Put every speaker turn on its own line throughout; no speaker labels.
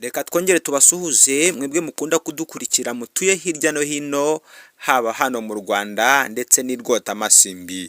Reka twongere tubasuhuze mwebwe mukunda kudukurikira mutuye hirya no hino, haba hano mu Rwanda ndetse n'irwota amasimbi.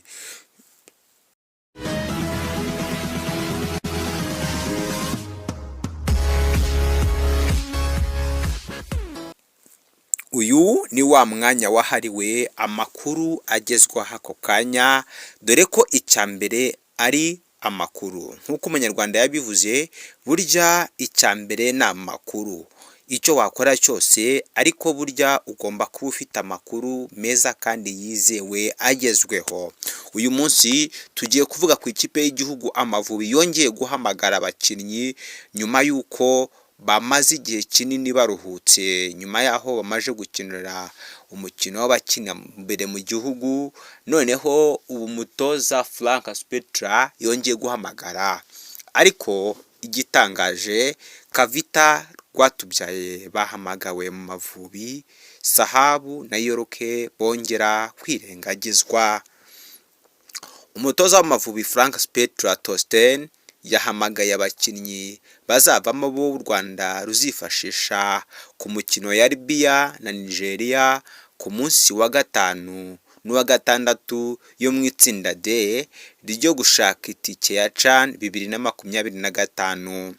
Uyu ni wa mwanya wahariwe amakuru agezwaho ako kanya, dore ko icya mbere ari amakuru. Nk'uko umunyarwanda yabivuze, burya icya mbere ni amakuru. Icyo wakora cyose ariko burya ugomba kuba ufite amakuru meza kandi yizewe agezweho. Uyu munsi tugiye kuvuga ku ikipe y'igihugu Amavubi yongeye guhamagara abakinnyi nyuma y'uko bamaze igihe kinini baruhutse, nyuma y'aho bamaze gukinira umukino w'abakina mbere mu gihugu. Noneho ubu mutoza Frank Spetra yongeye guhamagara, ariko igitangaje Kavita Rwatubyaye bahamagawe mu Mavubi, Sahabu na Yoroke bongera kwirengagizwa. Umutoza w'Amavubi Frank Spetra Tosten yahamagaye abakinnyi bazavamo bo u Rwanda ruzifashisha ku mukino ya Libya na Nigeria ku munsi wa gatanu n'uwa gatandatu yo mu itsinda D ryo gushaka itike ya CHAN 2025.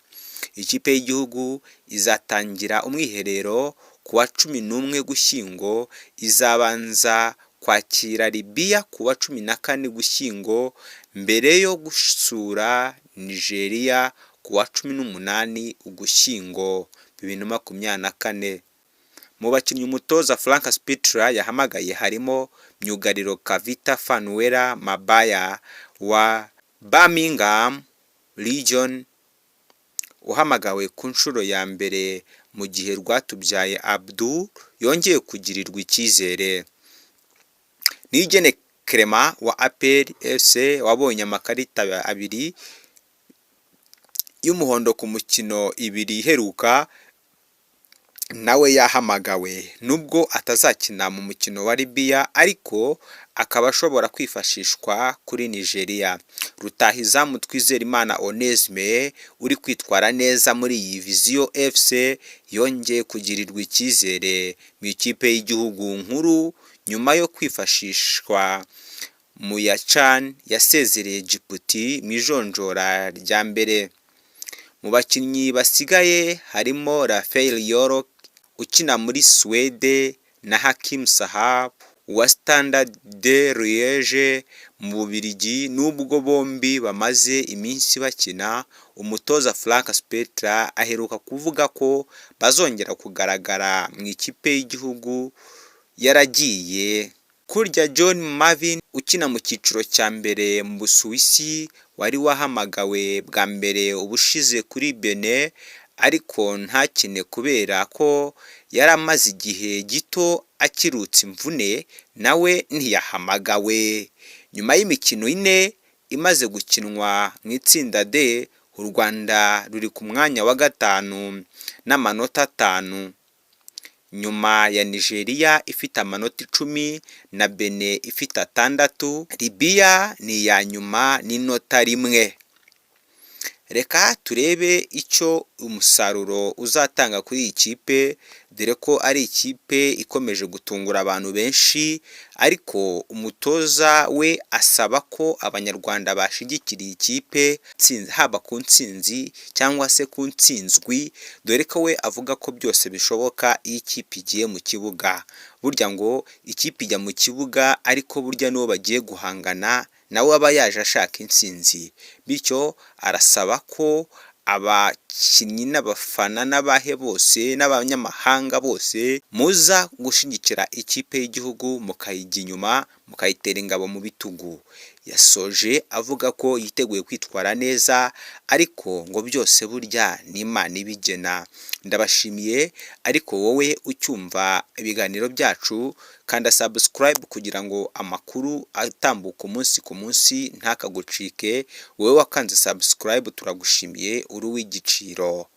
Ikipe y'igihugu izatangira umwiherero ku wa 11 Gushyingo, izabanza kwakira Libya ku wa 14 Gushyingo mbere yo gusura Nigeria ku wa 18 Ugushyingo 2024. Mu bakinnyi umutoza Frank Spetra yahamagaye harimo myugariro Kavita Fanuela Mabaya wa Birmingham Legion, uhamagawe ku nshuro ya mbere mu gihe Rwatubyaye Abdul yongeye kugirirwa icyizere. Nigene Clement wa APR FC wabonye amakarita abiri y'umuhondo ku mukino ibiri iheruka, nawe yahamagawe nubwo atazakina mu mukino wa Libya, ariko akaba ashobora kwifashishwa kuri Nigeria. Rutahizamu Twizerimana Onesme uri kwitwara neza muri iyi Vision FC yongeye kugirirwa icyizere mu ikipe y'igihugu nkuru nyuma yo kwifashishwa mu ya CHAN yasezereye Djibouti mu ijonjora rya mbere. Mu bakinnyi basigaye harimo Rafael Yorok ukina muri Swede na Hakim Sahab wa Standard de Liège mu Bubiligi. Nubwo bombi bamaze iminsi bakina, umutoza Frank Spetra aheruka kuvuga ko bazongera kugaragara mu ikipe y'igihugu yaragiye. Kurya John Marvin ukina mu cyiciro cya mbere mu Busuwisi wari wahamagawe bwa mbere ubushize kuri Benin, ariko ntakine kubera ko yari amaze igihe gito akirutse imvune, nawe ntiyahamagawe. Nyuma y'imikino 4 imaze gukinwa mu itsinda D, u Rwanda ruri ku mwanya wa 5 n'amanota 5, nyuma ya Nigeria ifite amanota 10 na Benin ifite 6. Libya ni ya nyuma n'inota 1. Reka turebe icyo umusaruro uzatanga kuri iyi kipe, dore ko ari ikipe ikomeje gutungura abantu benshi, ariko umutoza we asaba ko abanyarwanda bashigikiriye ikipe haba ku ntsinzi cyangwa se ku ntsinzwi, dore ko we avuga ko byose bishoboka iyo ikipe igiye mu kibuga. Burya ngo ikipe ijya mu kibuga, ariko burya n'uwo bagiye guhangana nawe aba yaje ashaka intsinzi. Bityo arasaba ko abakinnyi n'abafana n'abahe bose n'abanyamahanga bose muza gushigikira ikipe y'igihugu, mukayijya inyuma, mukayitera ingabo mu bitugu. Yasoje avuga ko yiteguye kwitwara neza, ariko ngo byose burya ni Imana ibigena. Ndabashimiye, ariko wowe ucyumva ibiganiro byacu kanda subscribe kugira ngo amakuru atambuka umunsi ku munsi ntakagucike. Wowe wakanze subscribe turagushimiye, uri w'igiciro.